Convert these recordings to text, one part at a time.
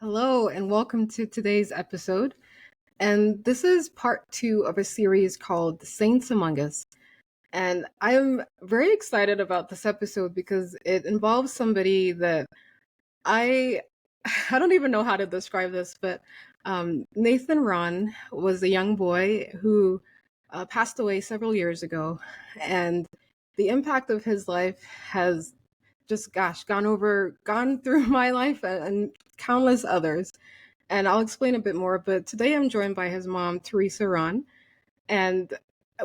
Hello, and welcome to today's episode. And this is part two of a series called The Saints Among Us. And I am very excited about this episode because it involves somebody that I I don't even know how to describe this, but Nathan Raun was a young boy who passed away several years ago, and the impact of his life has just gone through my life and countless others. And I'll explain a bit more. But today I'm joined by his mom, Teresa Raun, and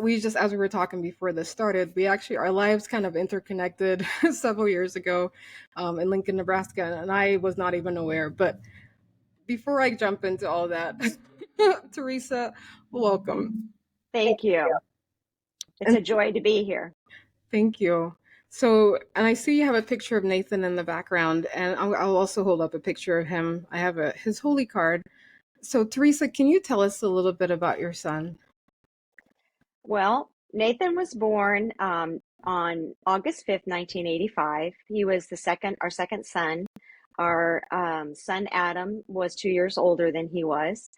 we just, as we were talking before this started, we actually, our lives kind of interconnected several years ago in Lincoln, Nebraska, and I was not even aware. But before I jump into all that, Teresa, welcome. Thank you. It's And a joy to be here. thank you. So, and I see you have a picture of Nathan in the background, and I'll also hold up a picture of him. I have his holy card. So, Teresa, can you tell us a little bit about your son? Well, Nathan was born on August 5th, 1985. He was our second son. Our son Adam was 2 years older than he was.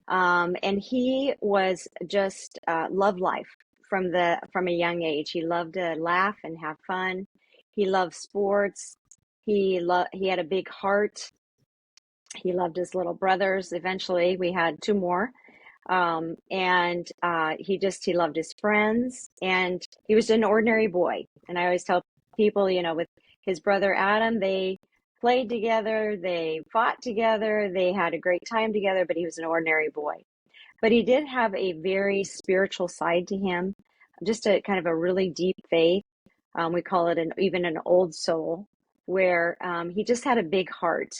And he was just loved life from a young age. He loved to laugh and have fun. He loved sports. He had a big heart. He loved his little brothers. Eventually, we had two more. And he loved his friends, and he was an ordinary boy. And I always tell people, with his brother Adam, they played together, they fought together, they had a great time together, but he was an ordinary boy. But he did have a very spiritual side to him, just a kind of a really deep faith. We call it even an old soul, where he just had a big heart.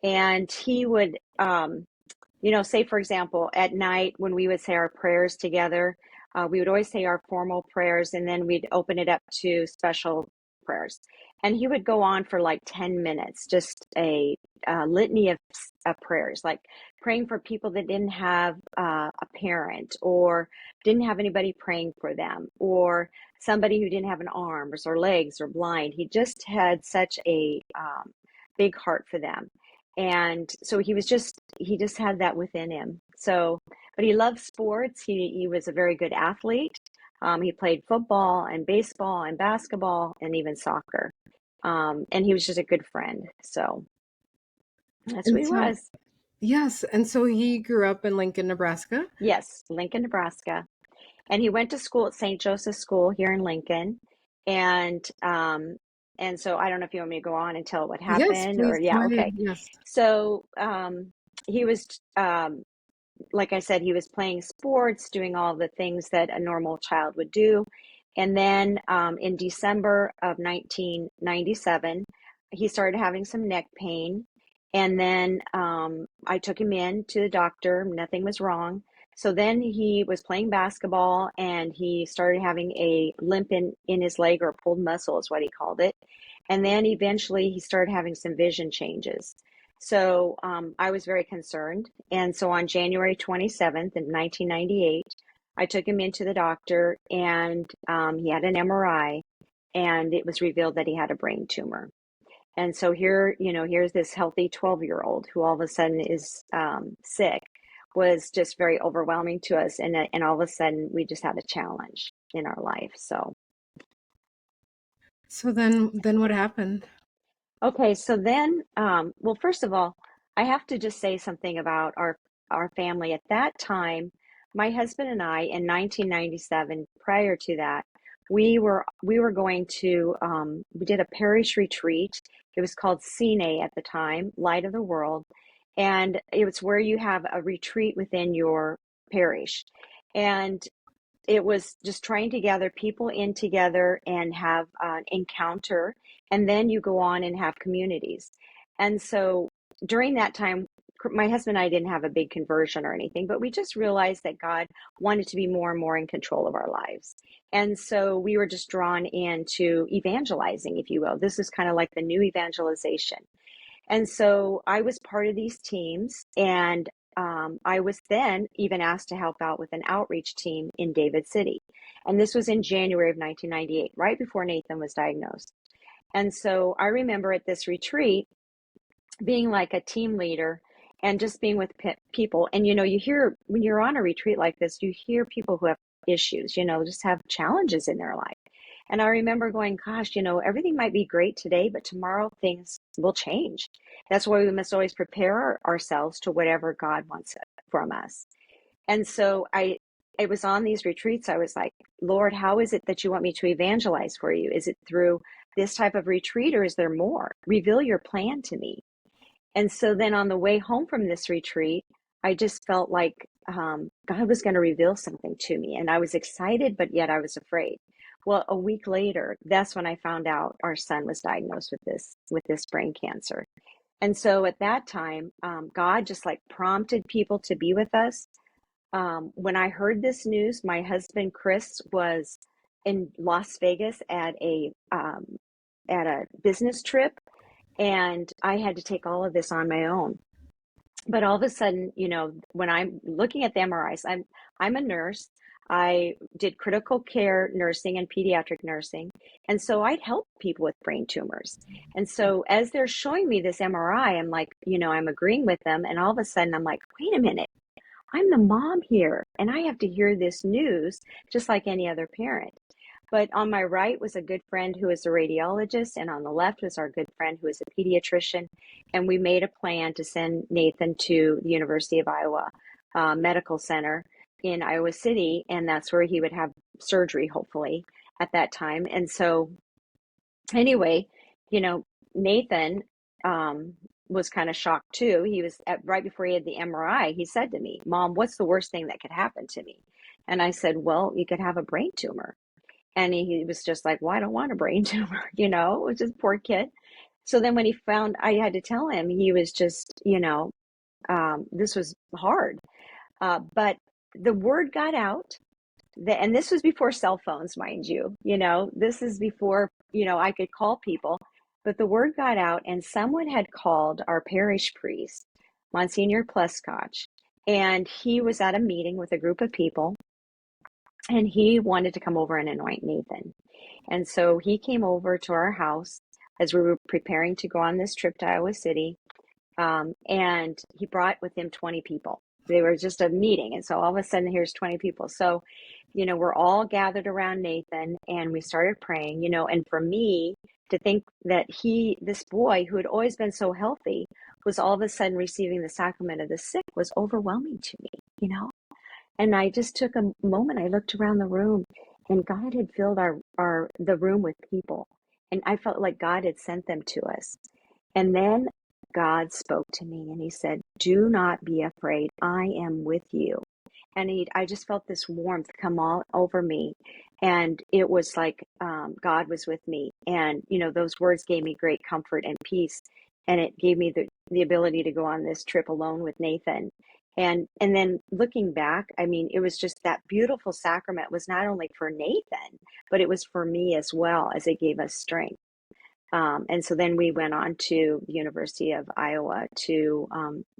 And he would, say, for example, at night when we would say our prayers together, we would always say our formal prayers, and then we'd open it up to special prayers. And he would go on for like 10 minutes, just a litany of prayers, like praying for people that didn't have a parent, or didn't have anybody praying for them, or somebody who didn't have an arms or legs or blind. He just had such a big heart for them. And so he just had that within him. So, but he loved sports. He was a very good athlete. He played football and baseball and basketball and even soccer. And he was just a good friend. So that's what And he so, was. yes, and so he grew up in Lincoln, Nebraska. Yes, Lincoln, Nebraska. And he went to school at St. Joseph's School here in Lincoln. And and so I don't know if you want me to go on and tell what Yes, happened, or please yeah, go ahead. okay. Yes. So he was like I said, he was playing sports, doing all the things that a normal child would do. And then in December of 1997, he started having some neck pain. And then I took him in to the doctor. Nothing was wrong. So then he was playing basketball, and he started having a limp in his leg, or pulled muscle is what he called it. And then eventually he started having some vision changes. So I was very concerned. And so on January 27th in 1998, I took him into the doctor, and he had an MRI, and it was revealed that he had a brain tumor. And so here's this healthy 12-year-old who all of a sudden is sick. Was just very overwhelming to us. And all of a sudden we just had a challenge in our life. So, So then what happened? okay. So then, well, first of all, I have to just say something about our family at that time. My husband and I, in 1997, prior to that, we were going to we did a parish retreat. It was called Cine at the time, Light of the World, and it was where you have a retreat within your parish. And it was just trying to gather people in together and have an encounter, and then you go on and have communities. And so during that time, my husband and I didn't have a big conversion or anything, but we just realized that God wanted to be more and more in control of our lives. And so we were just drawn into evangelizing, if you will. This is kind of like the new evangelization. And so I was part of these teams, and I was then even asked to help out with an outreach team in David City. And this was in January of 1998, right before Nathan was diagnosed. And so I remember at this retreat being like a team leader. and just being with people. And, you hear when you're on a retreat like this, you hear people who have issues, just have challenges in their life. And I remember going, gosh, everything might be great today, but tomorrow things will change. That's why we must always prepare ourselves to whatever God wants from us. And so I was on these retreats. I was like, Lord, how is it that you want me to evangelize for you? Is it through this type of retreat, or is there more? Reveal your plan to me. And so then on the way home from this retreat, I just felt like God was going to reveal something to me. And I was excited, but yet I was afraid. Well, a week later, that's when I found out our son was diagnosed with this brain cancer. And so at that time, God just like prompted people to be with us. When I heard this news, my husband Chris was in Las Vegas at a business trip, and I had to take all of this on my own. But all of a sudden, when I'm looking at the MRIs, I'm a nurse. I did critical care nursing and pediatric nursing. And so I'd help people with brain tumors. And so as they're showing me this MRI, I'm like, I'm agreeing with them. And all of a sudden I'm like, wait a minute, I'm the mom here and I have to hear this news just like any other parent. But on my right was a good friend who is a radiologist, and on the left was our good friend who is a pediatrician. And we made a plan to send Nathan to the University of Iowa Medical Center in Iowa City, and that's where he would have surgery, hopefully, at that time. And so, anyway, Nathan was kind of shocked too. He was right before he had the MRI. He said to me, "Mom, what's the worst thing that could happen to me?" And I said, "Well, you could have a brain tumor." And he was just like, well, I don't want a brain tumor, it was just poor kid. So then when he found, I had to tell him, he was just, this was hard. But the word got out, and this was before cell phones, mind you, this is before, I could call people, but the word got out, and someone had called our parish priest, Monsignor Pleskotch, and he was at a meeting with a group of people, and he wanted to come over and anoint Nathan. And so he came over to our house as we were preparing to go on this trip to Iowa City. And he brought with him 20 people. They were just a meeting. And so all of a sudden, here's 20 people. So, we're all gathered around Nathan, and we started praying, and for me to think that this boy who had always been so healthy was all of a sudden receiving the sacrament of the sick was overwhelming to me. And I just took a moment. I looked around the room, and God had filled the room with people. And I felt like God had sent them to us. And then God spoke to me, and he said, "Do not be afraid. I am with you." And I just felt this warmth come all over me. And it was like God was with me. And, those words gave me great comfort and peace. And it gave me the ability to go on this trip alone with Nathan. And then looking back, I mean, it was just that beautiful sacrament was not only for Nathan, but it was for me as well, as it gave us strength. And so then we went on to the University of Iowa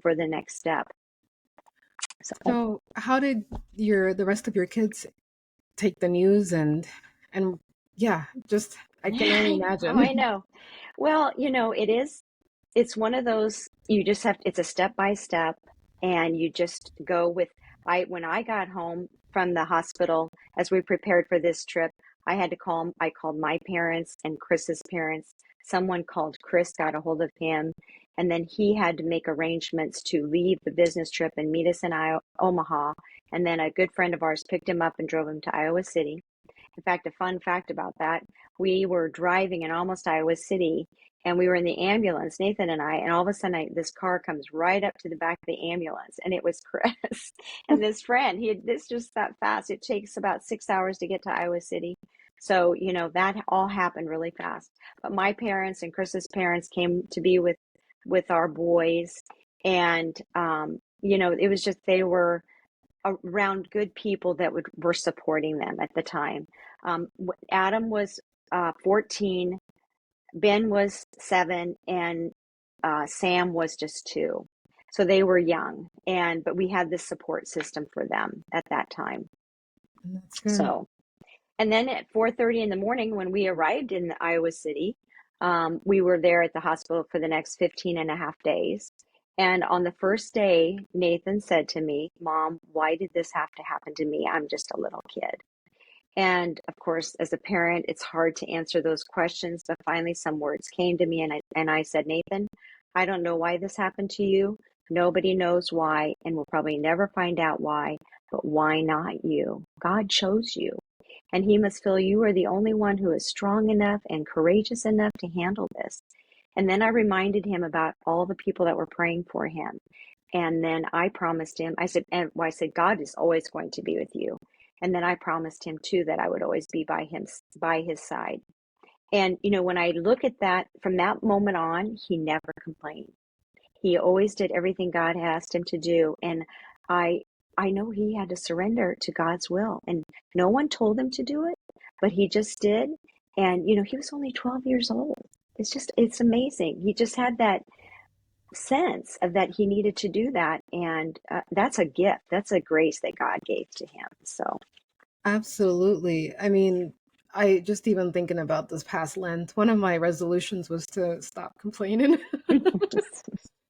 for the next step. So how did the rest of your kids take the news and yeah, just I can only I imagine. know. Well, it's one of those, it's a step by step, and you just go with, when I got home from the hospital, as we prepared for this trip, I called my parents and Chris's parents. Someone called Chris, got a hold of him, and then he had to make arrangements to leave the business trip and meet us in Omaha. And then a good friend of ours picked him up and drove him to Iowa City. In fact, a fun fact about that, we were driving in almost Iowa City, and we were in the ambulance, Nathan and I, and all of a sudden this car comes right up to the back of the ambulance, and it was Chris and this friend. This just that fast. It takes about 6 hours to get to Iowa City. So, that all happened really fast. But my parents and Chris's parents came to be with our boys, and it was just, they were around good people that were supporting them at the time. Adam was 14, Ben was 7, and Sam was just 2. So they were young, but we had this support system for them at that time. That's good. So, and then at 4:30 in the morning, when we arrived in Iowa City, we were there at the hospital for the next 15 and a half days. And on the first day, Nathan said to me, Mom, why did this have to happen to me? I'm just a little kid. And of course, as a parent, it's hard to answer those questions. But finally, some words came to me, and I said, Nathan, I don't know why this happened to you. Nobody knows why, and we'll probably never find out why. But why not you? God chose you, and He must feel you are the only one who is strong enough and courageous enough to handle this. And then I reminded him about all the people that were praying for him. And then I promised him, I said, God is always going to be with you. And then I promised him too that I would always be by his side. And when I look at that from that moment on, he never complained. He always did everything God asked him to do. And I I know he had to surrender to God's will. And no one told him to do it, but he just did. And he was only 12 years old. It's amazing. He just had that sense of that he needed to do that. And that's a gift. That's a grace that God gave to him. So, Absolutely. I mean, I just even thinking about this past Lent, one of my resolutions was to stop complaining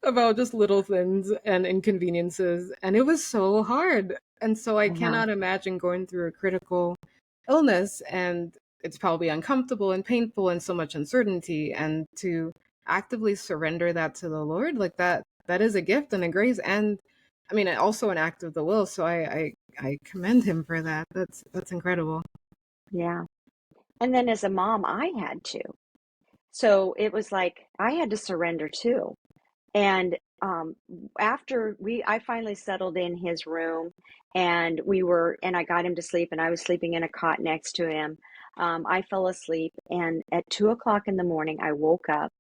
about just little things and inconveniences. And it was so hard. And so I yeah, cannot imagine going through a critical illness, and it's probably uncomfortable and painful and so much uncertainty. And to actively surrender that to the Lord, like that is a gift and a grace. And I mean, also an act of the will. So I commend him for that. That's incredible. yeah. And then as a mom, I had to. So it was like I had to surrender too. And after I finally settled in his room, and I got him to sleep, and I was sleeping in a cot next to him. I fell asleep, and at 2 o'clock in the morning, I woke up,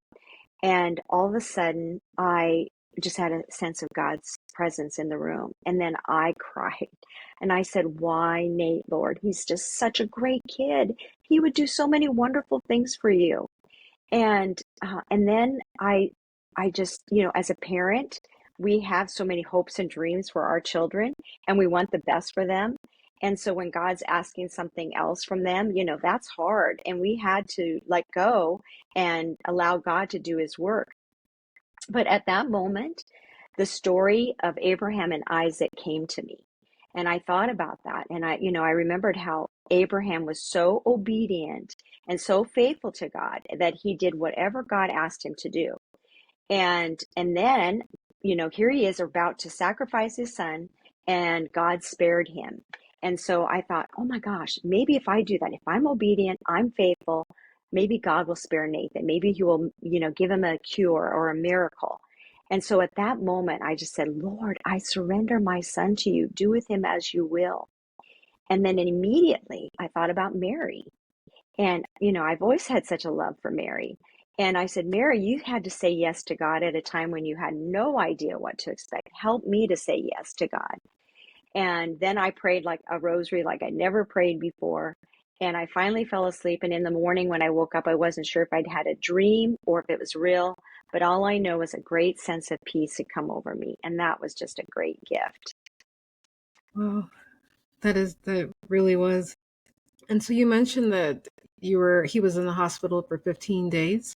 and all of a sudden, I just had a sense of God's presence in the room. And then I cried, and I said, "Why, Nate, Lord? He's just such a great kid. He would do so many wonderful things for you." And then I just, as a parent, we have so many hopes and dreams for our children, and we want the best for them. And so when God's asking something else from them, that's hard. And we had to let go and allow God to do his work. But at that moment, the story of Abraham and Isaac came to me. And I thought about that. And I remembered how Abraham was so obedient and so faithful to God that he did whatever God asked him to do. And then, here he is about to sacrifice his son, and God spared him. And so I thought, oh my gosh, maybe if I do that, if I'm obedient, I'm faithful, maybe God will spare Nathan. Maybe he will, give him a cure or a miracle. And so at that moment, I just said, Lord, I surrender my son to you. Do with him as you will. And then immediately I thought about Mary. And, I've always had such a love for Mary. And I said, Mary, you had to say yes to God at a time when you had no idea what to expect. Help me to say yes to God. And then I prayed like a rosary like I never prayed before. And I finally fell asleep. And in the morning when I woke up, I wasn't sure if I'd had a dream or if it was real. But all I know is a great sense of peace had come over me. And that was just a great gift. Wow, that really was. And so you mentioned that he was in the hospital for 15 days.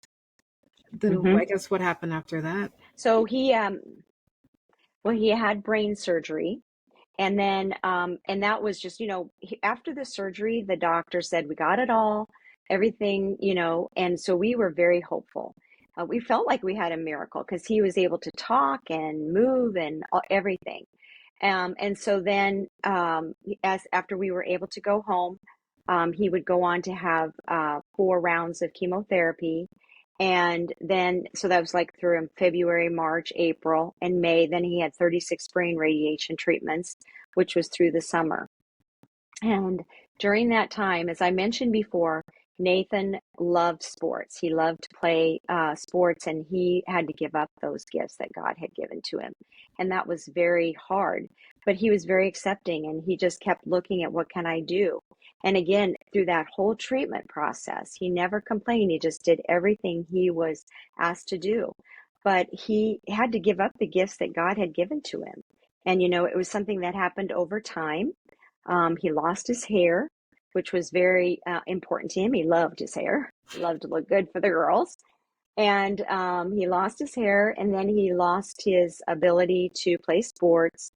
Then Hmm. I guess what happened after that? So he had brain surgery. And then, and that was just, after the surgery, the doctor said, we got it all, everything, and so we were very hopeful. We felt like we had a miracle because he was able to talk and move and everything. And so then, as after we were able to go home, he would go on to have 4 rounds of chemotherapy. And then, so that was like through February, March, April, and May. Then he had 36 brain radiation treatments, which was through the summer. And during that time, as I mentioned before, Nathan loved sports. He loved to play sports, and he had to give up those gifts that God had given to him. And that was very hard. But he was very accepting, and he just kept looking at what can I do. And again, through that whole treatment process, he never complained. He just did everything he was asked to do. But he had to give up the gifts that God had given to him. And, it was something that happened over time. He lost his hair, which was very important to him. He loved his hair, loved to look good for the girls. And he lost his hair, and then he lost his ability to play sports.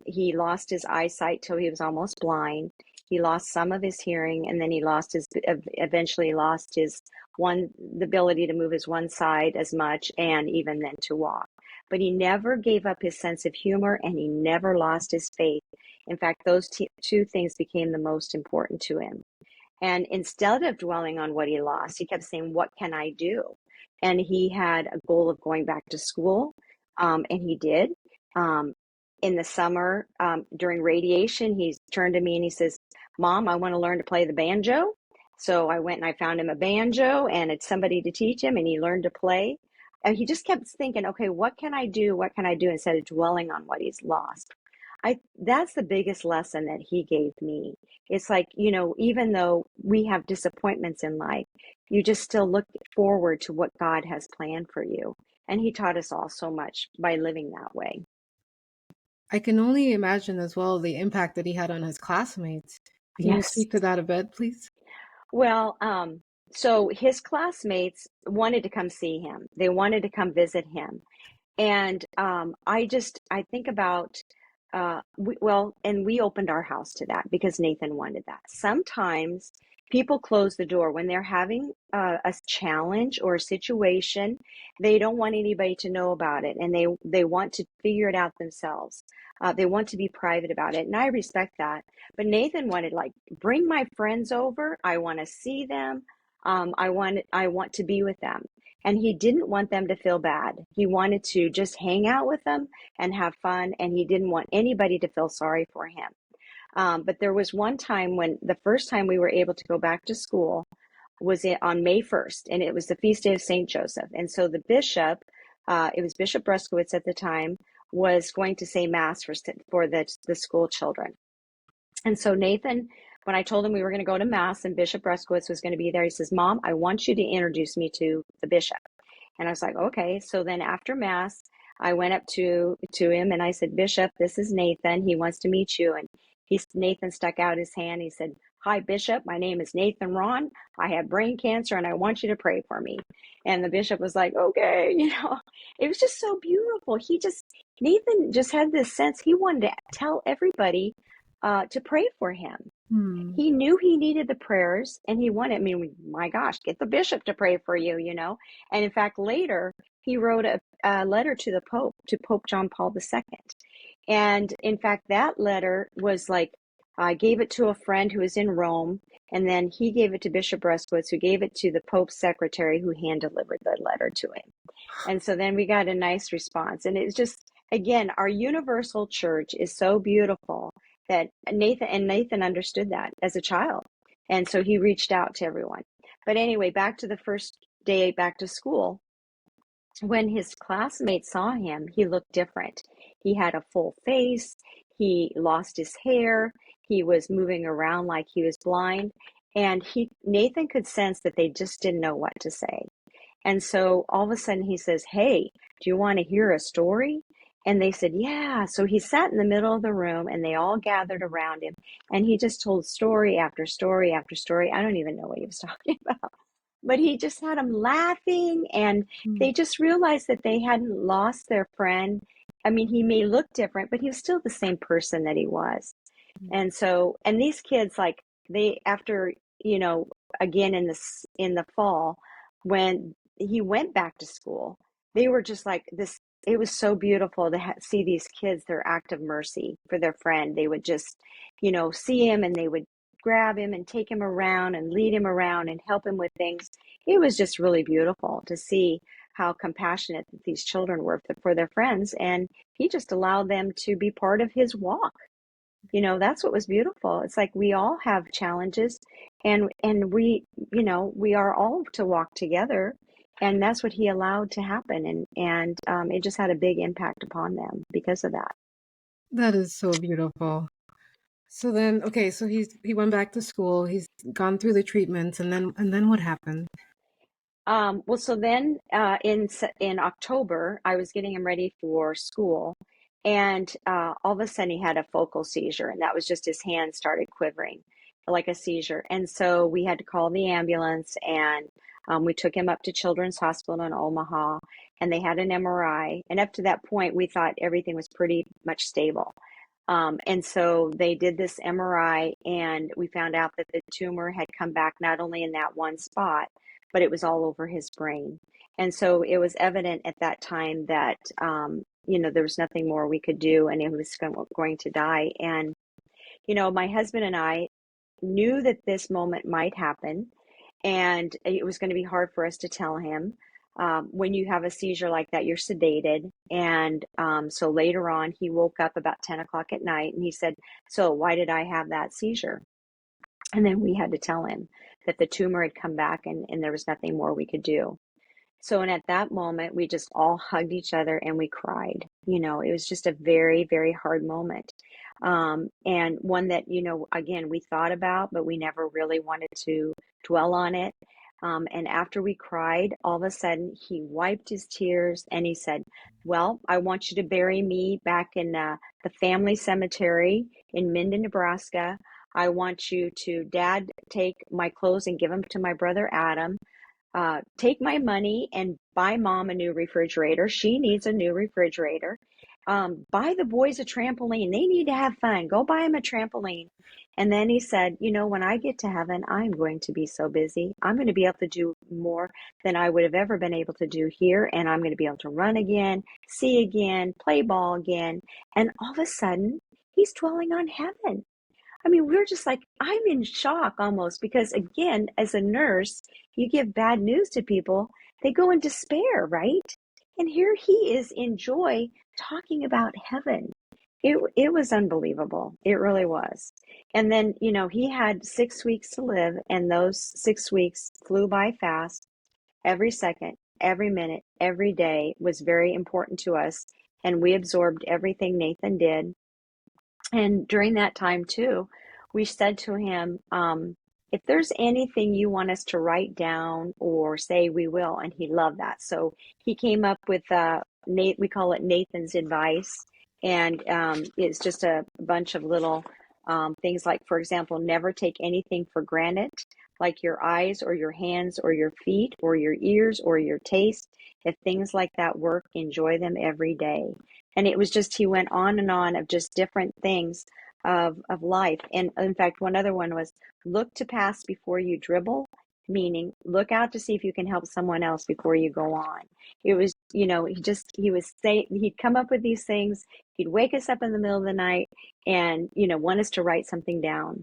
He lost his eyesight till he was almost blind. He lost some of his hearing, and then he lost his eventually lost his the ability to move his one side as much, and even then to walk. But he never gave up his sense of humor, and he never lost his faith. In fact, those two things became the most important to him. And instead of dwelling on what he lost, he kept saying, "What can I do?" And he had a goal of going back to school, and he did. Um, in the summer, during radiation, he turned to me and he says, "Mom, I want to learn to play the banjo." So I went and I found him a banjo and it's somebody to teach him, and he learned to play. And he just kept thinking, "Okay, what can I do? What can I do?" instead of dwelling on what he's lost. That's the biggest lesson that he gave me. It's like, even though we have disappointments in life, you just still look forward to what God has planned for you. And he taught us all so much by living that way. I can only imagine as well the impact that he had on his classmates. Can you Yes. speak to that a bit, please? Well, so his classmates wanted to come see him. They wanted to come visit him. And I think about, and we opened our house to that because Nathan wanted that. Sometimes people close the door when they're having a challenge or a situation. They don't want anybody to know about it, and they want to figure it out themselves. They want to be private about it, and I respect that. But Nathan wanted, like, bring my friends over. I want to see them. I want to be with them. And he didn't want them to feel bad. He wanted to just hang out with them and have fun. And he didn't want anybody to feel sorry for him. But there was one time when the first time we were able to go back to school was on May 1st, and it was the feast day of St. Joseph. And so the bishop, it was Bishop Bruskowitz at the time, was going to say mass for the school children. And so Nathan, when I told him we were going to go to mass and Bishop Bruskowitz was going to be there, he says, "Mom, I want you to introduce me to the bishop." And I was like, "Okay." So then after mass, I went up to him and I said, "Bishop, this is Nathan. He wants to meet you." And Nathan stuck out his hand. He said, "Hi, Bishop. My name is Nathan Raun. I have brain cancer and I want you to pray for me." And the bishop was like, "Okay." It was just so beautiful. Nathan just had this sense he wanted to tell everybody to pray for him. Hmm. He knew he needed the prayers, and he wanted, my gosh, get the bishop to pray for you. And in fact, later, he wrote a letter to the Pope, to Pope John Paul II. And in fact, that letter was like, I gave it to a friend who was in Rome, and then he gave it to Bishop Bruskowitz, who gave it to the Pope's secretary, who hand delivered the letter to him. And so then we got a nice response. And it's just, again, our universal church is so beautiful that Nathan understood that as a child. And so he reached out to everyone. But anyway, back to the first day back to school. When his classmates saw him, he looked different. He had a full face. He lost his hair. He was moving around like he was blind. And Nathan could sense that they just didn't know what to say. And so all of a sudden he says, "Hey, do you want to hear a story?" And they said, "Yeah." So he sat in the middle of the room and they all gathered around him. And he just told story after story after story. I don't even know what he was talking about. But he just had them laughing, and Hmm. they just realized that they hadn't lost their friend. He may look different, but he was still the same person that he was. And so, and these kids, like, they, after, again in the fall, when he went back to school, they were just like this. It was so beautiful to see these kids, their act of mercy for their friend. They would just, see him and they would grab him and take him around and lead him around and help him with things. It was just really beautiful to see how compassionate these children were for their friends. And he just allowed them to be part of his walk. That's what was beautiful. It's like we all have challenges, and we are all to walk together, and that's what he allowed to happen, and it just had a big impact upon them because of that. That is so beautiful. So then, okay, so he went back to school. He's gone through the treatments, and then what happened? Well, so then in October, I was getting him ready for school, and all of a sudden he had a focal seizure, and that was just his hand started quivering like a seizure. And so we had to call the ambulance, and We took him up to Children's Hospital in Omaha, and they had an MRI. And up to that point, we thought everything was pretty much stable. And so they did this MRI, and we found out that the tumor had come back not only in that one spot, but it was all over his brain. And so it was evident at that time that, there was nothing more we could do, and it was going to die. And, my husband and I knew that this moment might happen, and it was going to be hard for us to tell him. When you have a seizure like that, you're sedated. And so later on, he woke up about 10 o'clock at night, and he said, "So why did I have that seizure?" And then we had to tell him that the tumor had come back, and there was nothing more we could do. So, and at that moment, we just all hugged each other and we cried. It was just a very, very hard moment. And one that, again, we thought about, but we never really wanted to dwell on it. And after we cried, all of a sudden he wiped his tears and he said, "Well, I want you to bury me back in the family cemetery in Minden, Nebraska. I want you to, Dad, take my clothes and give them to my brother Adam. Take my money and buy Mom a new refrigerator. She needs a new refrigerator. Buy the boys a trampoline. They need to have fun. Go buy them a trampoline." And then he said, "When I get to heaven, I'm going to be so busy. I'm going to be able to do more than I would have ever been able to do here. And I'm going to be able to run again, see again, play ball again." And all of a sudden, he's dwelling on heaven. I mean, we're just like, I'm in shock almost, because again, as a nurse, you give bad news to people, they go in despair, right? And here he is in joy talking about heaven. It was unbelievable. It really was. And then, he had 6 weeks to live, and those 6 weeks flew by fast. Every second, every minute, every day was very important to us. And we absorbed everything Nathan did. And during that time too, we said to him, "If there's anything you want us to write down or say, we will." And he loved that. So he came up with, we call it Nathan's advice. And it's just a bunch of little things like, for example, never take anything for granted, like your eyes or your hands or your feet or your ears or your taste. If things like that work, enjoy them every day. And it was just, he went on and on of just different things of life. And in fact, one other one was, look to pass before you dribble, meaning look out to see if you can help someone else before you go on. It was, he'd come up with these things. He'd wake us up in the middle of the night and, want us to write something down.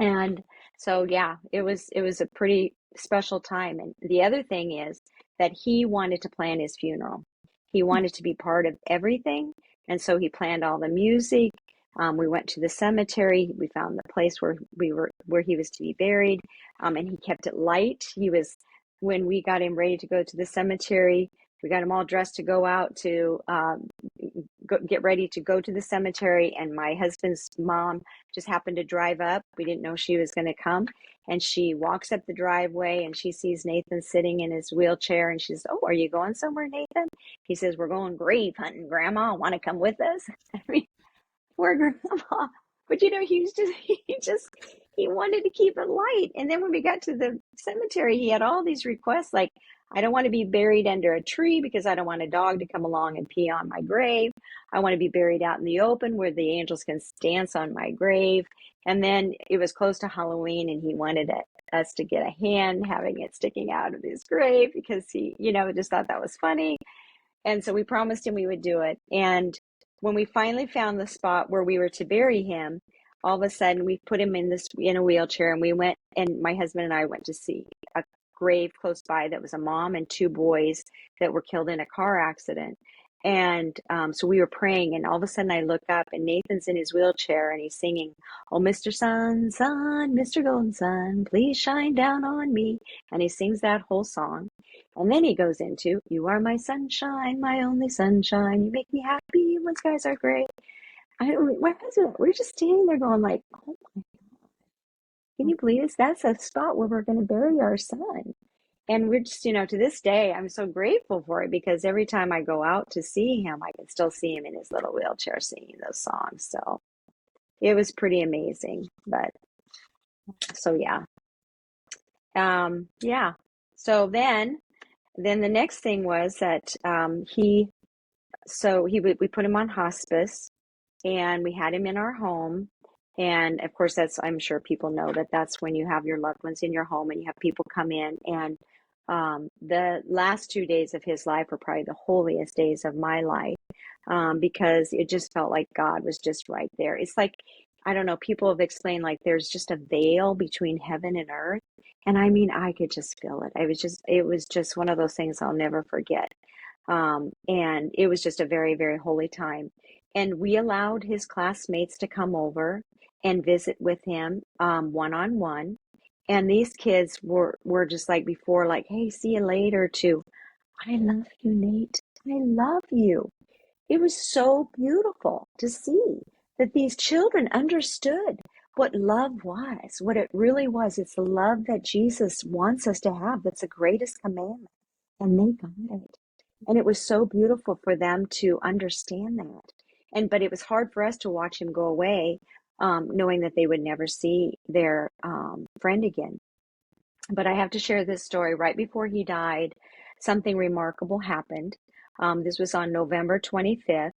And so, yeah, it was a pretty special time. And the other thing is that he wanted to plan his funeral. He wanted to be part of everything. And so he planned all the music. We went to the cemetery. We found the place where he was to be buried. And he kept it light. When we got him ready to go to the cemetery, we got him all dressed to go out to get ready to go to the cemetery. And my husband's mom just happened to drive up. We didn't know she was going to come. And she walks up the driveway and she sees Nathan sitting in his wheelchair. And she says, "Oh, are you going somewhere, Nathan?" He says, "We're going grave hunting, Grandma. Want to come with us?" I mean, poor Grandma. But he wanted to keep it light. And then when we got to the cemetery, he had all these requests like, "I don't want to be buried under a tree because I don't want a dog to come along and pee on my grave. I want to be buried out in the open where the angels can dance on my grave." And then it was close to Halloween, and he wanted us to get a hand having it sticking out of his grave because he, just thought that was funny. And so we promised him we would do it. And when we finally found the spot where we were to bury him, all of a sudden we put him in a wheelchair, and we went, and my husband and I went to see a grave close by that was a mom and two boys that were killed in a car accident. And so we were praying, and all of a sudden I look up, and Nathan's in his wheelchair, and he's singing, "Oh, Mr. Sun, Sun, Mr. Golden Sun, please shine down on me." And he sings that whole song. And then he goes into, "You are my sunshine, my only sunshine. You make me happy when skies are gray." My husband, we're just standing there going like, "Oh my God, can you believe this? That's a spot where we're going to bury our son." And we're just, to this day, I'm so grateful for it, because every time I go out to see him, I can still see him in his little wheelchair singing those songs. So it was pretty amazing. But so, yeah. Yeah. So then the next thing was that we put him on hospice, and we had him in our home. And of course, I'm sure people know that that's when you have your loved ones in your home and you have people come in. And the last 2 days of his life were probably the holiest days of my life, because it just felt like God was just right there. It's like, I don't know, people have explained like there's just a veil between heaven and earth. And I mean, I could just feel it. It was just one of those things I'll never forget. And it was just a very, very holy time. And we allowed his classmates to come over and visit with him, one on one. And these kids were just like before, like, hey, see you later, to, I love you, Nate. I love you. It was so beautiful to see that these children understood what love was, what it really was. It's the love that Jesus wants us to have. That's the greatest commandment. And they got it. And it was so beautiful for them to understand that. But it was hard for us to watch him go away, knowing that they would never see their friend again. But I have to share this story. Right before he died, something remarkable happened. This was on November 25th.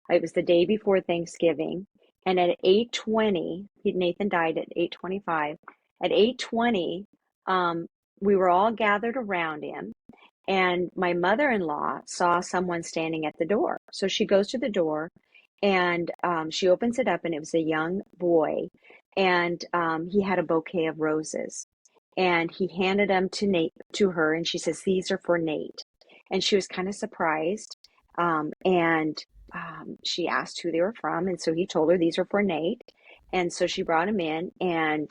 It was the day before Thanksgiving. And at 8:20, Nathan died at 8:25. At 8:20, we were all gathered around him. And my mother-in-law saw someone standing at the door. So she goes to the door, and she opens it up, and it was a young boy. And he had a bouquet of roses. And he handed them to her, and she says, "These are for Nate." And she was kind of surprised. And she asked who they were from. And so he told her these are for Nate. And so she brought him in, and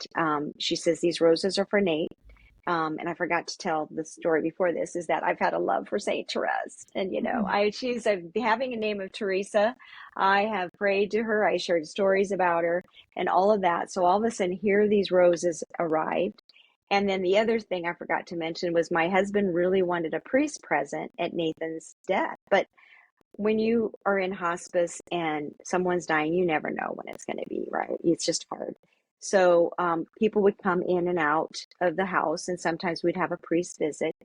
she says, "These roses are for Nate." And I forgot to tell the story before this, is that I've had a love for Saint Therese. And, she's having a name of Teresa. I have prayed to her. I shared stories about her and all of that. So all of a sudden, here these roses arrived. And then the other thing I forgot to mention was my husband really wanted a priest present at Nathan's death. But when you are in hospice and someone's dying, you never know when it's going to be, right? It's just hard. So people would come in and out of the house, and sometimes we'd have a priest visit,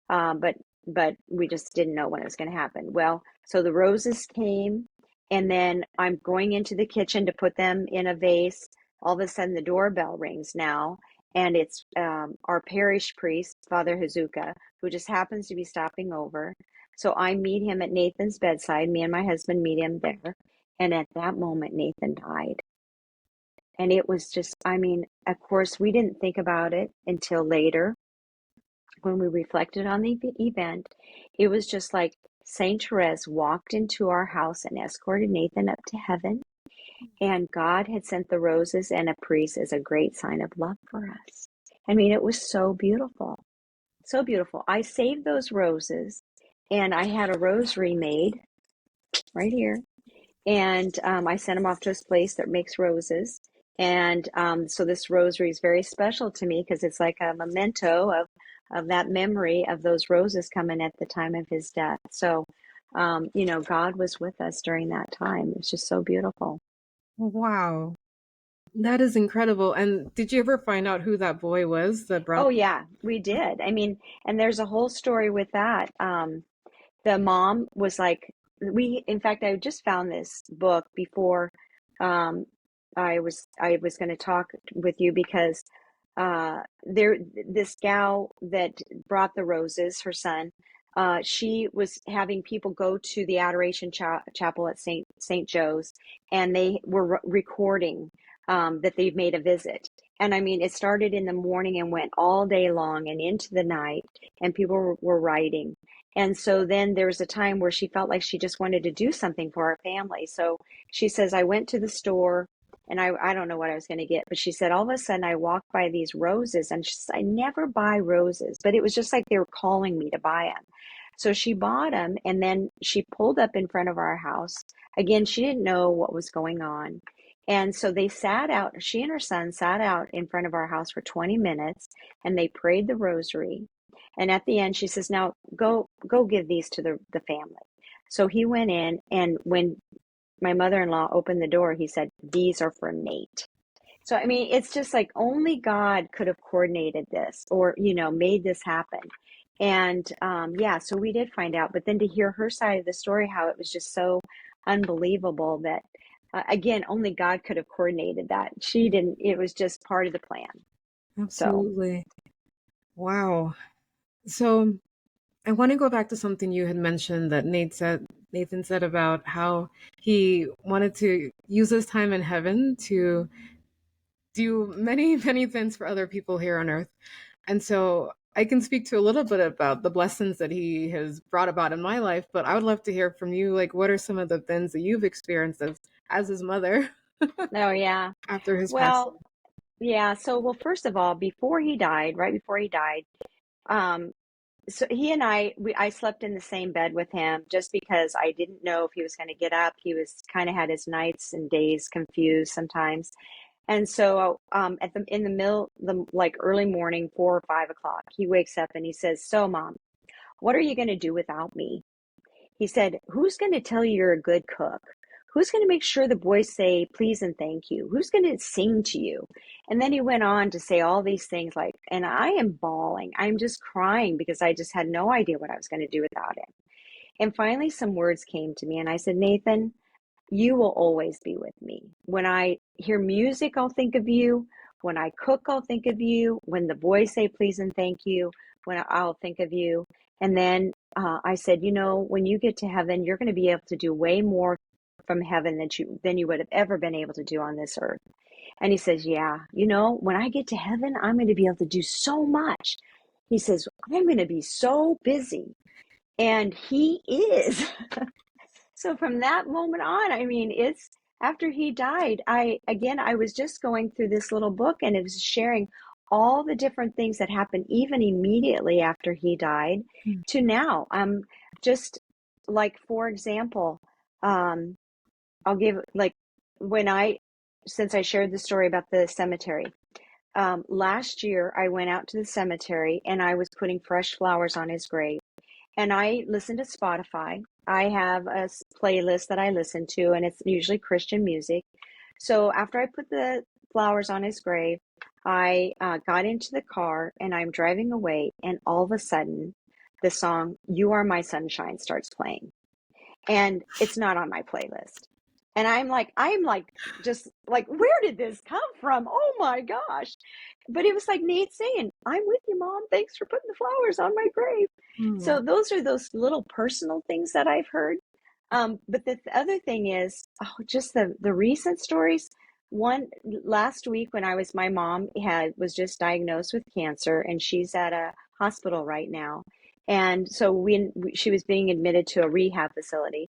but we just didn't know when it was going to happen. Well, so the roses came, and then I'm going into the kitchen to put them in a vase. All of a sudden, the doorbell rings now, and it's our parish priest, Father Hazuka, who just happens to be stopping over. So I meet him at Nathan's bedside. Me and my husband meet him there. And at that moment, Nathan died. And it was just, I mean, of course, we didn't think about it until later when we reflected on the event. It was just like Saint Therese walked into our house and escorted Nathan up to heaven. And God had sent the roses and a priest as a great sign of love for us. I mean, it was so beautiful. So beautiful. I saved those roses, and I had a rosary made right here. And I sent them off to this place that makes roses. And so this rosary is very special to me because it's like a memento of that memory of those roses coming at the time of his death. So, God was with us during that time. It's just so beautiful. Wow. That is incredible. And did you ever find out who that boy was that Oh, brought? yeah, we did. I mean, and there's a whole story with that. The mom was like, in fact, I just found this book before um, I was going to talk with you, because this gal that brought the roses, her son, she was having people go to the Adoration Chapel at St. Joe's, and they were recording that they've made a visit. And I mean, it started in the morning and went all day long and into the night, and people were writing. And so then there was a time where she felt like she just wanted to do something for our family. So she says, I went to the store, and I don't know what I was going to get, but she said, all of a sudden I walked by these roses, and she said, I never buy roses, but it was just like they were calling me to buy them. So she bought them, and then she pulled up in front of our house. Again, she didn't know what was going on. And so they sat out, she and her son sat out in front of our house for 20 minutes, and they prayed the rosary. And at the end, she says, now go give these to the family. So he went in, and when my mother-in-law opened the door, he said, these are for Nate. So, I mean, it's just like only God could have coordinated this, or, made this happen. And yeah, so we did find out. But then to hear her side of the story, how it was just so unbelievable that, again, only God could have coordinated that. She didn't, it was just part of the plan. So, Absolutely. Wow. So I want to go back to something you had mentioned that Nathan said about how he wanted to use his time in heaven to do many, many things for other people here on earth. And so I can speak to a little bit about the blessings that he has brought about in my life, but I would love to hear from you. Like, what are some of the things that you've experienced as his mother oh, yeah. after his passing? Well, yeah. So, well, first of all, before he died, right before he died, um, so he and I slept in the same bed with him just because I didn't know if he was going to get up. He was kind of had his nights and days confused sometimes. And so, in the middle, the like early morning, 4 or 5 o'clock, he wakes up and he says, "So, Mom, what are you going to do without me?" He said, "Who's going to tell you you're a good cook? Who's going to make sure the boys say please and thank you? Who's going to sing to you?" And then he went on to say all these things like, and I am bawling. I'm just crying because I just had no idea what I was going to do without him. And finally, some words came to me, and I said, "Nathan, you will always be with me. When I hear music, I'll think of you. When I cook, I'll think of you. When the boys say please and thank you, I'll think of you." And then I said, when you get to heaven, you're going to be able to do way more from heaven than you would have ever been able to do on this earth. And he says, "Yeah, when I get to heaven, I'm going to be able to do so much." He says, "I'm going to be so busy." And he is. So from that moment on, I mean, it's after he died, I was just going through this little book and it was sharing all the different things that happened even immediately after he died Mm. to now. Just like, for example, um, I'll give like when since I shared the story about the cemetery, last year I went out to the cemetery and I was putting fresh flowers on his grave and I listen to Spotify. I have a playlist that I listen to, and it's usually Christian music. So after I put the flowers on his grave, I got into the car and I'm driving away, and all of a sudden, the song "You Are My Sunshine" starts playing, and it's not on my playlist. And I'm like, just like, where did this come from? Oh my gosh. But it was like Nate saying, "I'm with you, Mom. Thanks for putting the flowers on my grave." Mm. So those are those little personal things that I've heard. But the other thing is, just the recent stories. One last week when my mom was just diagnosed with cancer and she's at a hospital right now. And so she was being admitted to a rehab facility.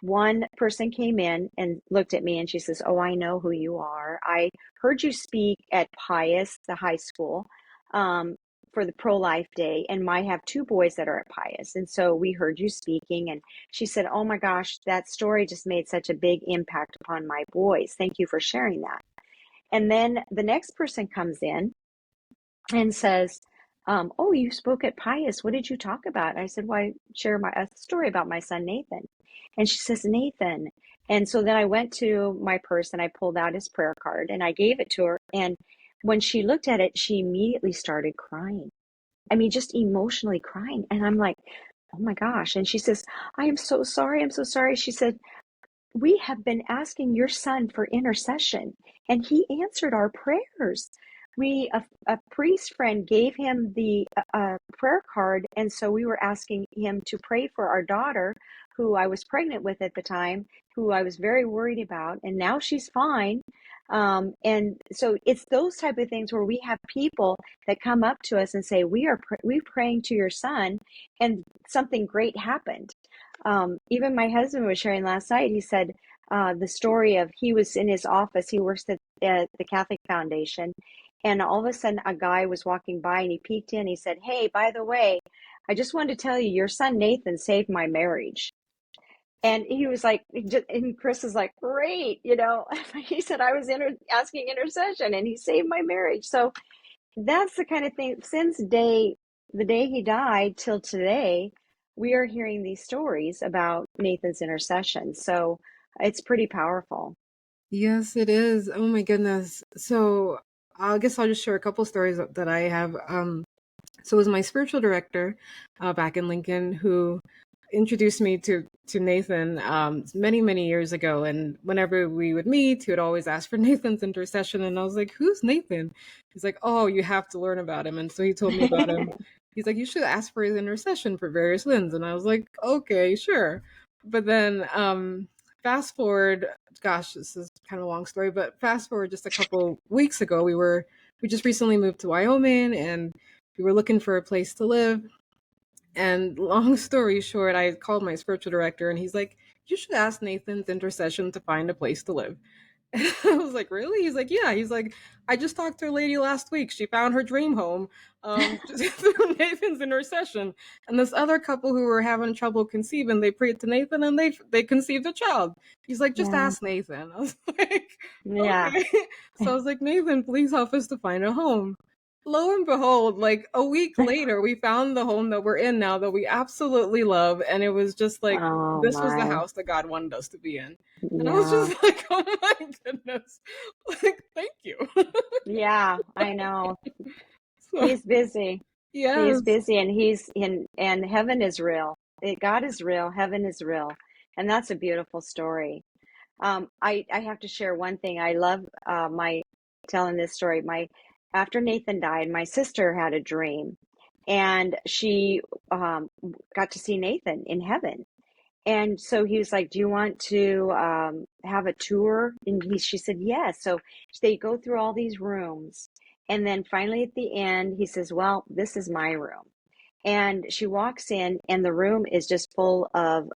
One person came in and looked at me and she says, "Oh, I know who you are. I heard you speak at Pius, the high school, um, for the pro-life day, and I have two boys that are at Pius. And so we heard you speaking." And she said, "Oh my gosh, that story just made such a big impact upon my boys. Thank you for sharing that." And then the next person comes in and says, "Oh, you spoke at Pius. What did you talk about?" And I said, "Well, I share a story about my son, Nathan." And she says, "Nathan." And so then I went to my purse and I pulled out his prayer card and I gave it to her. And when she looked at it, she immediately started crying. I mean, just emotionally crying. And I'm like, "Oh my gosh." And she says, "I am so sorry. I'm so sorry." She said, "We have been asking your son for intercession, and he answered our prayers. A priest friend gave him the prayer card, and so we were asking him to pray for our daughter, who I was pregnant with at the time, who I was very worried about, and now she's fine." And so it's those type of things where we have people that come up to us and say, "We praying to your son, and something great happened." Even my husband was sharing last night. He said the story of he was in his office. He works at the Catholic Foundation, and all of a sudden, a guy was walking by, and he peeked in. He said, "Hey, by the way, I just wanted to tell you, your son Nathan saved my marriage." And he was like, and Chris is like, "Great, He said, "I was asking intercession, and he saved my marriage." So that's the kind of thing. Since the day he died till today, we are hearing these stories about Nathan's intercession. So it's pretty powerful. Yes, it is. Oh my goodness. So I guess I'll just share a couple stories that I have. So it was my spiritual director back in Lincoln who introduced me to Nathan many years ago. And whenever we would meet, he would always ask for Nathan's intercession, and I was like, "Who's Nathan?" He's like, "Oh, you have to learn about him." And so he told me about him. He's like, "You should ask for his intercession for various sins," and I was like, "Okay, sure." But then fast forward, gosh, this is kind of a long story, but fast forward just a couple weeks ago, we just recently moved to Wyoming, and we were looking for a place to live. And long story short, I called my spiritual director, and he's like, "You should ask Nathan's intercession to find a place to live." And I was like, "Really?" He's like, "Yeah." He's like, "I just talked to a lady last week. She found her dream home just through Nathan's intercession. And this other couple who were having trouble conceiving, they prayed to Nathan, and they conceived a child." He's like, "Just Yeah. ask Nathan." I was like, Yeah. "Okay." So I was like, "Nathan, please help us to find a home." Lo and behold, like a week later, we found the home that we're in now that we absolutely love. And it was just like, Oh this was the my. house that God wanted us to be in. And I was Yeah. just like, "Oh my goodness." Like, thank you. Yeah, I know. So, He's busy. He's yes. busy, and he's in, and heaven is real. God is real, heaven is real. And that's a beautiful story. I have to share one thing. I love my telling this story. My After Nathan died, my sister had a dream, and she got to see Nathan in heaven. And so he was like, "Do you want to have a tour?" And she said, "Yes." So they go through all these rooms. And then finally at the end, he says, "Well, this is my room." And she walks in, and the room is just full of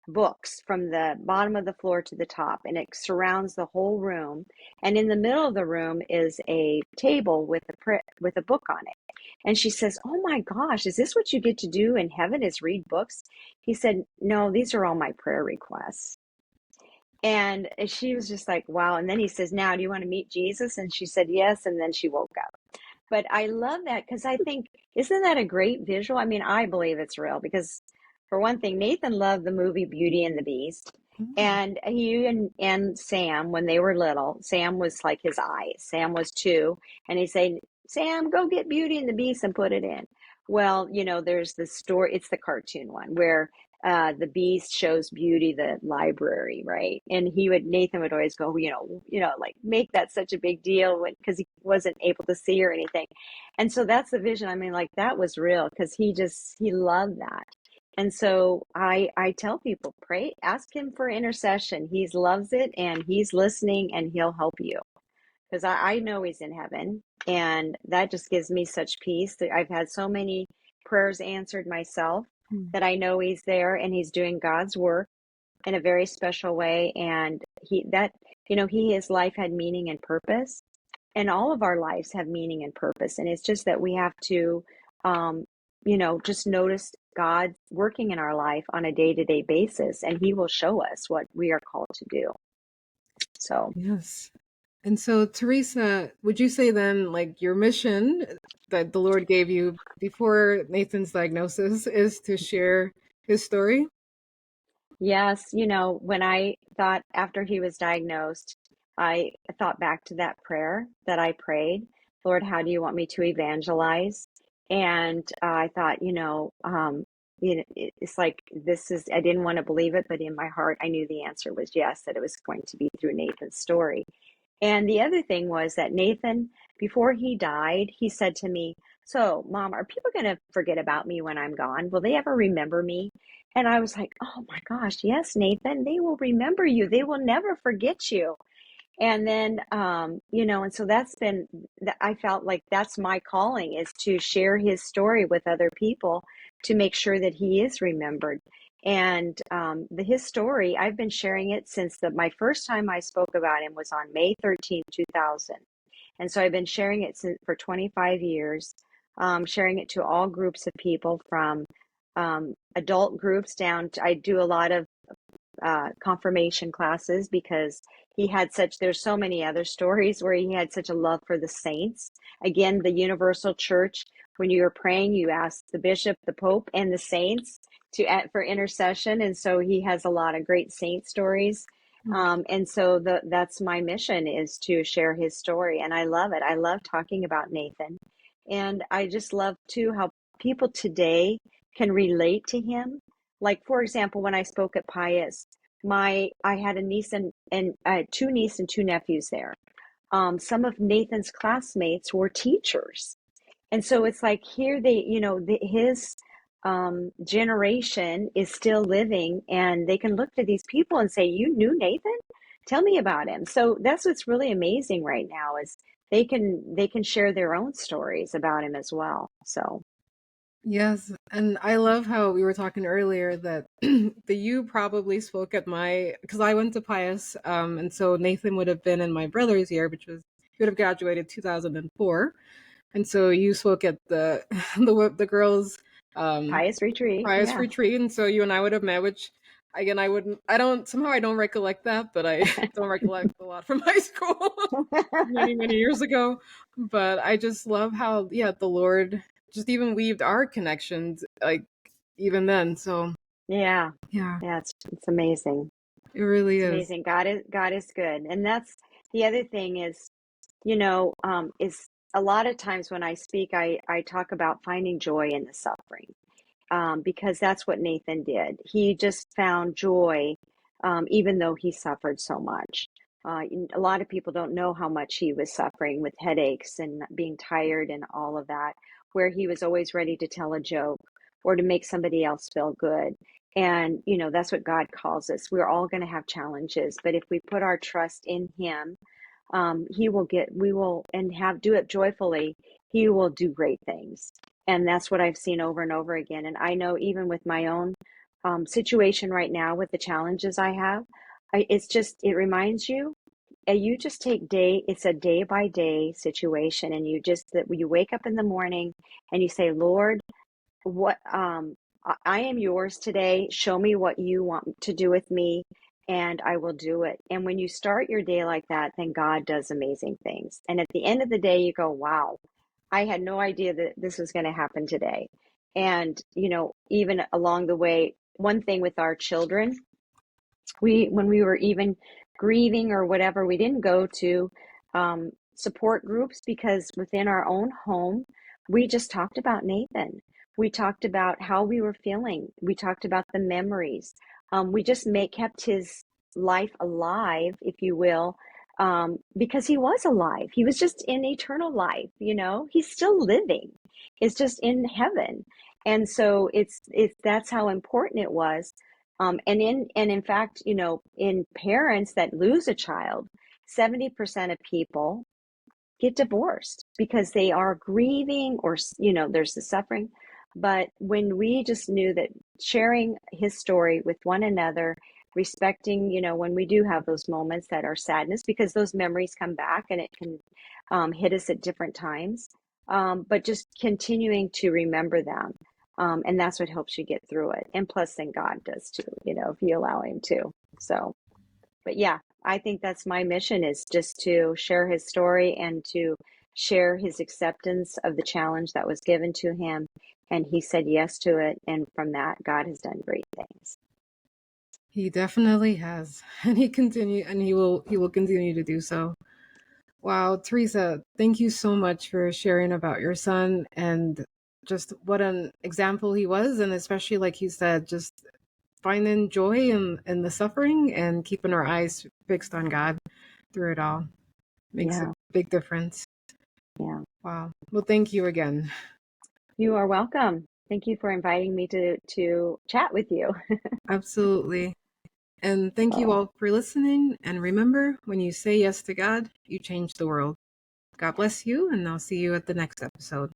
books from the bottom of the floor to the top, and it surrounds the whole room. And in the middle of the room is a table with a book on it. And she says, "Oh my gosh, is this what you get to do in heaven, is read books?" He said, "No, these are all my prayer requests." And she was just like, wow. And then he says, "Now, do you want to meet Jesus?" And she said, "Yes." And then she woke up. But I love that, because I think, isn't that a great visual? I mean, I believe it's real because, for one thing, Nathan loved the movie Beauty and the Beast. Mm. And he and Sam, when they were little, Sam was like his eyes. Sam was two. And he'd say, "Sam, go get Beauty and the Beast and put it in." Well, there's the story, it's the cartoon one where the Beast shows Beauty the library, right? And Nathan would always go, like, make that such a big deal because he wasn't able to see or anything. And so that's the vision. I mean, like, that was real because he loved that. And so I tell people, pray, ask him for intercession. He loves it, and he's listening, and he'll help you, because I know he's in heaven, and that just gives me such peace. That I've had so many prayers answered myself, Mm. that I know he's there and he's doing God's work in a very special way. And his life had meaning and purpose, and all of our lives have meaning and purpose. And it's just that we have to, just notice God working in our life on a day-to-day basis, and he will show us what we are called to do. So, Yes. And so, Teresa, would you say then, like, your mission that the Lord gave you before Nathan's diagnosis is to share his story? yes, when I thought after he was diagnosed, I thought back to that prayer that I prayed, "Lord, how do you want me to evangelize?" And I thought, it's like, I didn't want to believe it, but in my heart, I knew the answer was yes, that it was going to be through Nathan's story. And the other thing was that Nathan, before he died, he said to me, "So, Mom, are people going to forget about me when I'm gone? Will they ever remember me?" And I was like, "Oh my gosh, yes, Nathan, they will remember you. They will never forget you." And then, and so I felt like that's my calling, is to share his story with other people, to make sure that he is remembered. And his story, I've been sharing it since my first time I spoke about him was on May 13th, 2000. And so I've been sharing it for 25 years, sharing it to all groups of people, from adult groups down to, I do a lot of confirmation classes, because there's so many other stories where he had such a love for the saints. Again, the universal church, when you are praying, you ask the bishop, the pope, and the saints for intercession. And so he has a lot of great saint stories. Mm. And so that's my mission, is to share his story. And I love it. I love talking about Nathan. And I just love too how people today can relate to him. Like, for example, when I spoke at Pius, I had a niece and two niece and two nephews there. Some of Nathan's classmates were teachers. And so it's like here his generation is still living, and they can look to these people and say, "You knew Nathan? Tell me about him." So that's what's really amazing right now is they can share their own stories about him as well. So Yes, and I love how we were talking earlier that the you probably spoke at my because I went to Pius, and so Nathan would have been in my brother's year, which was he would have graduated 2004, and so you spoke at the the girls' Pious retreat, Pius yeah. retreat, and so you and I would have met, which again I don't somehow I don't recollect that, but I don't recollect a lot from high school many years ago. But I just love how the Lord just even weaved our connections like even then. So Yeah. yeah, Yeah, it's amazing. it really It's is. amazing. God is good. And that's the other thing is a lot of times when I speak, I talk about finding joy in the suffering, because that's what Nathan did. He just found joy, even though he suffered so much. A lot of people don't know how much he was suffering with headaches and being tired and all of that, where he was always ready to tell a joke or to make somebody else feel good. And, that's what God calls us. We're all going to have challenges, but if we put our trust in him, we will, and do it joyfully, he will do great things. And that's what I've seen over and over again. And I know even with my own situation right now with the challenges I have, it reminds you, you just it's a day by day situation. And that you wake up in the morning and you say, Lord, what I am yours today. Show me what you want to do with me, and I will do it. And when you start your day like that, then God does amazing things. And at the end of the day, you go, wow, I had no idea that this was going to happen today. And, even along the way, one thing with our children, when we were even grieving or whatever, we didn't go to support groups, because within our own home, we just talked about Nathan. We talked about how we were feeling. We talked about the memories. We just kept his life alive, if you will, because he was alive. He was just in eternal life. He's still living. It's just in heaven. And so it's that's how important it was. And in fact, in parents that lose a child, 70% of people get divorced because they are grieving, or there's the suffering. But when we just knew that sharing his story with one another, respecting, when we do have those moments that are sadness, because those memories come back and it can hit us at different times, but just continuing to remember them. And that's what helps you get through it. And plus, then God does too, if you allow him to. So, but yeah, I think that's my mission, is just to share his story and to share his acceptance of the challenge that was given to him. And he said yes to it. And from that, God has done great things. He definitely has, and he will continue to do so. Wow, Teresa, thank you so much for sharing about your son and just what an example he was, and especially like you said, just finding joy in the suffering and keeping our eyes fixed on God through it all makes a Yeah. big difference. Yeah. Wow. Well, thank you again. You are welcome. Thank you for inviting me to chat with you. Absolutely. And thank you Oh. all for listening. And remember, when you say yes to God, you change the world. God bless you, and I'll see you at the next episode.